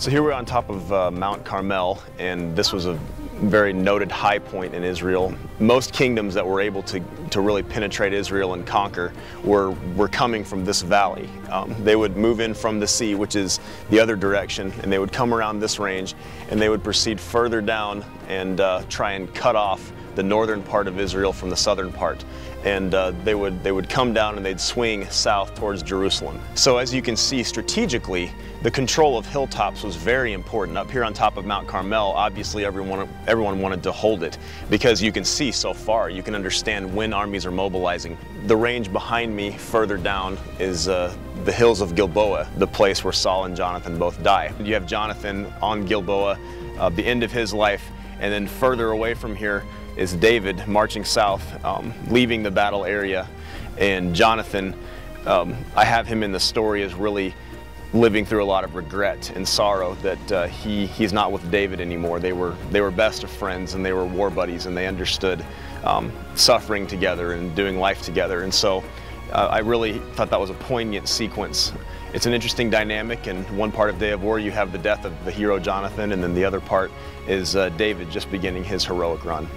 So here we're on top of Mount Carmel, and this was a very noted high point in Israel. Most kingdoms that were able to really penetrate Israel and conquer were coming from this valley. They would move in from the sea, which is the other direction, and they would come around this range, and they would proceed further down and try and cut off the northern part of Israel from the southern part. And they would come down and they'd swing south towards Jerusalem. So as you can see, strategically, the control of hilltops was very important. Up here on top of Mount Carmel, obviously everyone wanted to hold it because you can see so far. You can understand when armies are mobilizing. The range behind me further down is the hills of Gilboa, the place where Saul and Jonathan both die. You have Jonathan on Gilboa, the end of his life, and then further away from here is David marching south, leaving the battle area. And Jonathan, I have him in the story as really living through a lot of regret and sorrow that he's not with David anymore. They were best of friends, and they were war buddies, and they understood suffering together and doing life together. And so I really thought that was a poignant sequence. It's an interesting dynamic. In one part of Day of War, you have the death of the hero Jonathan, and then the other part is David just beginning his heroic run.